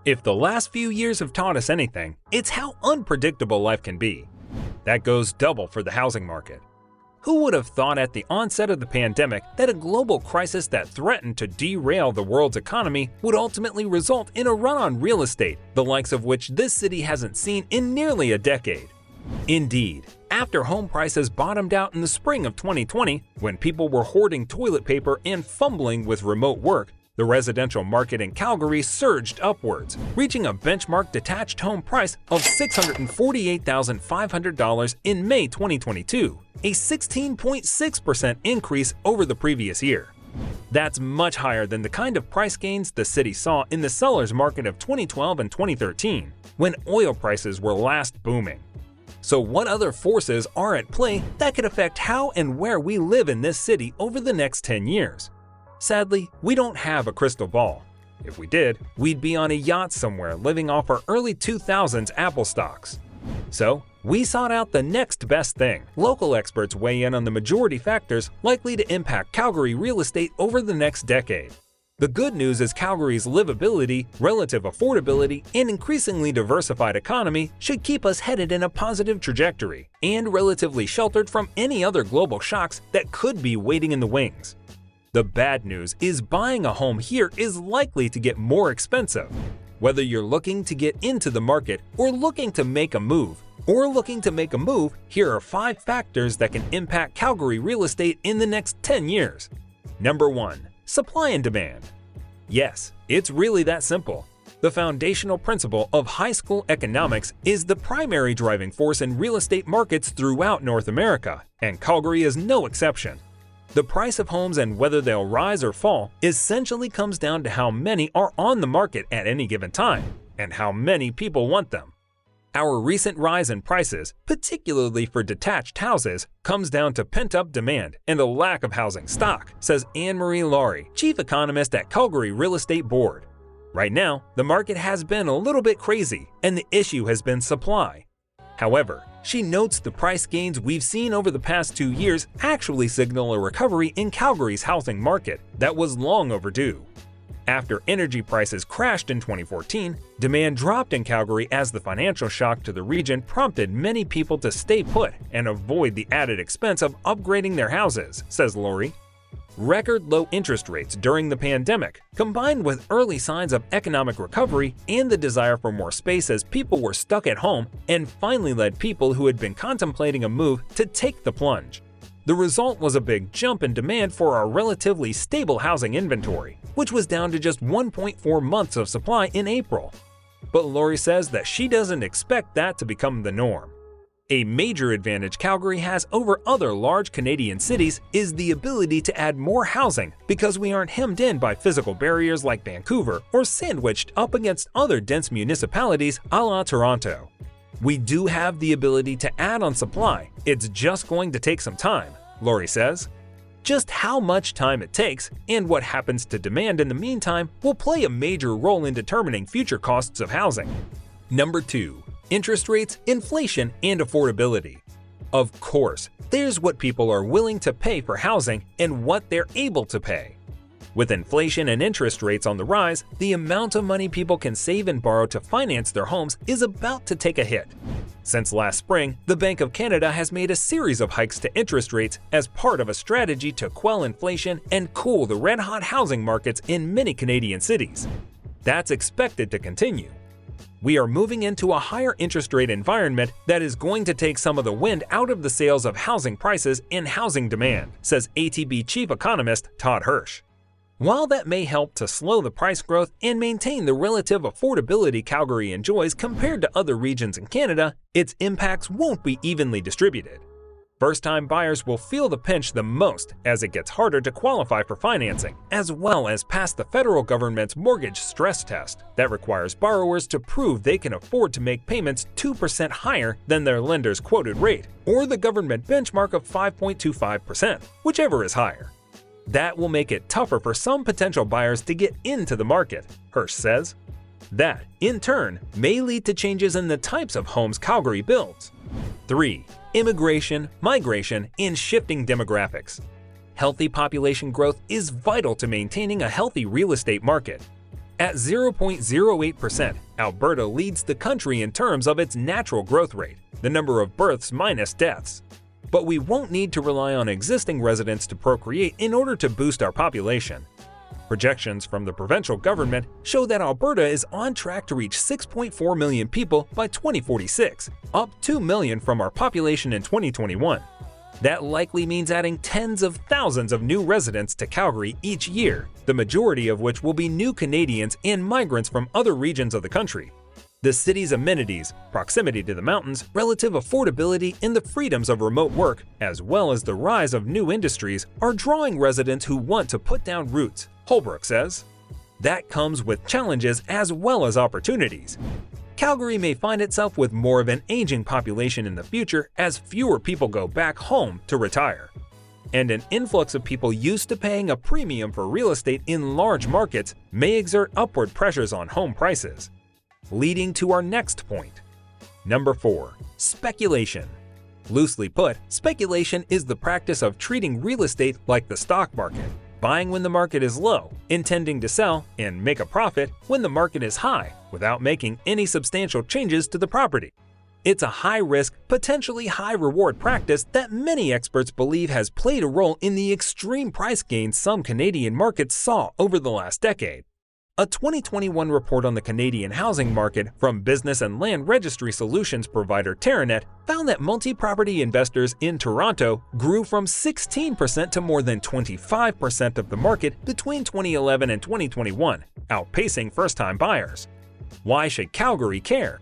If the last few years have taught us anything, it's how unpredictable life can be. That goes double for the housing market. Who would have thought at the onset of the pandemic that a global crisis that threatened to derail the world's economy would ultimately result in a run on real estate, the likes of which this city hasn't seen in nearly a decade? Indeed, after home prices bottomed out in the spring of 2020, when people were hoarding toilet paper and fumbling with remote work, the residential market in Calgary surged upwards, reaching a benchmark detached home price of $648,500 in May 2022, a 16.6% increase over the previous year. That's much higher than the kind of price gains the city saw in the seller's market of 2012 and 2013, when oil prices were last booming. So what other forces are at play that could affect how and where we live in this city over the next 10 years? Sadly, we don't have a crystal ball. If we did, we'd be on a yacht somewhere living off our early 2000s Apple stocks. So, we sought out the next best thing. Local experts weigh in on the majority factors likely to impact Calgary real estate over the next decade. The good news is Calgary's livability, relative affordability, and increasingly diversified economy should keep us headed in a positive trajectory and relatively sheltered from any other global shocks that could be waiting in the wings. The bad news is buying a home here is likely to get more expensive. Whether you're looking to get into the market or looking to make a move, here are 5 factors that can impact Calgary real estate in the next 10 years. Number 1. Supply and demand. Yes, it's really that simple. The foundational principle of high school economics is the primary driving force in real estate markets throughout North America, and Calgary is no exception. The price of homes and whether they'll rise or fall essentially comes down to how many are on the market at any given time, and how many people want them. Our recent rise in prices, particularly for detached houses, comes down to pent-up demand and a lack of housing stock, says Anne-Marie Laurie, chief economist at Calgary Real Estate Board. Right now, the market has been a little bit crazy, and the issue has been supply. However, she notes the price gains we've seen over the past 2 years actually signal a recovery in Calgary's housing market that was long overdue. After energy prices crashed in 2014, demand dropped in Calgary as the financial shock to the region prompted many people to stay put and avoid the added expense of upgrading their houses, says Laurie. Record low interest rates during the pandemic, combined with early signs of economic recovery and the desire for more space as people were stuck at home, and finally led people who had been contemplating a move to take the plunge. The result was a big jump in demand for our relatively stable housing inventory, which was down to just 1.4 months of supply in April. But Laurie says that she doesn't expect that to become the norm. A major advantage Calgary has over other large Canadian cities is the ability to add more housing because we aren't hemmed in by physical barriers like Vancouver or sandwiched up against other dense municipalities a la Toronto. We do have the ability to add on supply, it's just going to take some time, Laurie says. Just how much time it takes and what happens to demand in the meantime will play a major role in determining future costs of housing. Number 2. Interest rates, inflation, and affordability. Of course, there's what people are willing to pay for housing and what they're able to pay. With inflation and interest rates on the rise, the amount of money people can save and borrow to finance their homes is about to take a hit. Since last spring, the Bank of Canada has made a series of hikes to interest rates as part of a strategy to quell inflation and cool the red-hot housing markets in many Canadian cities. That's expected to continue. We are moving into a higher interest rate environment that is going to take some of the wind out of the sails of housing prices and housing demand, says ATB chief economist Todd Hirsch. While that may help to slow the price growth and maintain the relative affordability Calgary enjoys compared to other regions in Canada, its impacts won't be evenly distributed. First-time buyers will feel the pinch the most as it gets harder to qualify for financing, as well as pass the federal government's mortgage stress test that requires borrowers to prove they can afford to make payments 2% higher than their lender's quoted rate, or the government benchmark of 5.25%, whichever is higher. That will make it tougher for some potential buyers to get into the market, Hirsch says. That, in turn, may lead to changes in the types of homes Calgary builds. 3. Immigration, migration, and shifting demographics. Healthy population growth is vital to maintaining a healthy real estate market. At 0.08%, Alberta leads the country in terms of its natural growth rate, the number of births minus deaths. But we won't need to rely on existing residents to procreate in order to boost our population. Projections from the provincial government show that Alberta is on track to reach 6.4 million people by 2046, up 2 million from our population in 2021. That likely means adding tens of thousands of new residents to Calgary each year, the majority of which will be new Canadians and migrants from other regions of the country. The city's amenities, proximity to the mountains, relative affordability, and the freedoms of remote work, as well as the rise of new industries, are drawing residents who want to put down roots, Holbrook says. That comes with challenges as well as opportunities. Calgary may find itself with more of an aging population in the future as fewer people go back home to retire. And an influx of people used to paying a premium for real estate in large markets may exert upward pressures on home prices. Leading to our next point. Number 4. Speculation. Loosely put, speculation is the practice of treating real estate like the stock market, buying when the market is low, intending to sell and make a profit when the market is high, without making any substantial changes to the property. It's a high-risk, potentially high-reward practice that many experts believe has played a role in the extreme price gains some Canadian markets saw over the last decade. A 2021 report on the Canadian housing market from business and land registry solutions provider Terranet found that multi-property investors in Toronto grew from 16% to more than 25% of the market between 2011 and 2021, outpacing first-time buyers. Why should Calgary care?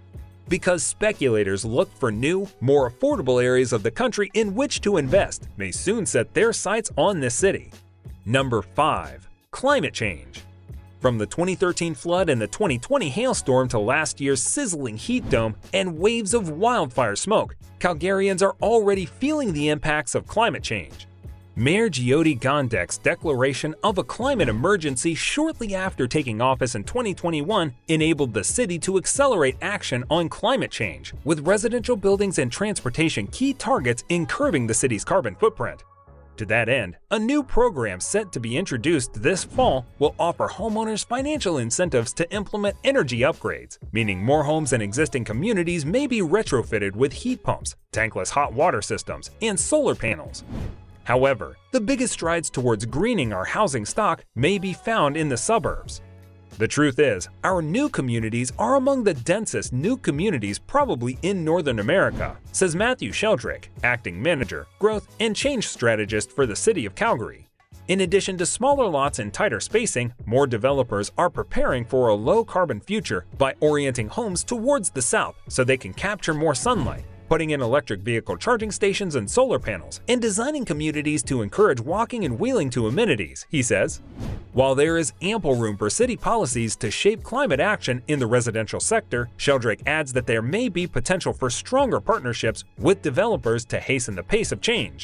Because speculators look for new, more affordable areas of the country in which to invest may soon set their sights on this city. Number 5. Climate change. From the 2013 flood and the 2020 hailstorm to last year's sizzling heat dome and waves of wildfire smoke, Calgarians are already feeling the impacts of climate change. Mayor Jyoti Gondek's declaration of a climate emergency shortly after taking office in 2021 enabled the city to accelerate action on climate change, with residential buildings and transportation key targets in curbing the city's carbon footprint. To that end, a new program set to be introduced this fall will offer homeowners financial incentives to implement energy upgrades, meaning more homes in existing communities may be retrofitted with heat pumps, tankless hot water systems, and solar panels. However, the biggest strides towards greening our housing stock may be found in the suburbs. The truth is, our new communities are among the densest new communities probably in Northern America, says Matthew Sheldrick, acting manager, growth and change strategist for the city of Calgary. In addition to smaller lots and tighter spacing, more developers are preparing for a low-carbon future by orienting homes towards the south so they can capture more sunlight, putting in electric vehicle charging stations and solar panels, and designing communities to encourage walking and wheeling to amenities, he says. While there is ample room for city policies to shape climate action in the residential sector, Sheldrick adds that there may be potential for stronger partnerships with developers to hasten the pace of change.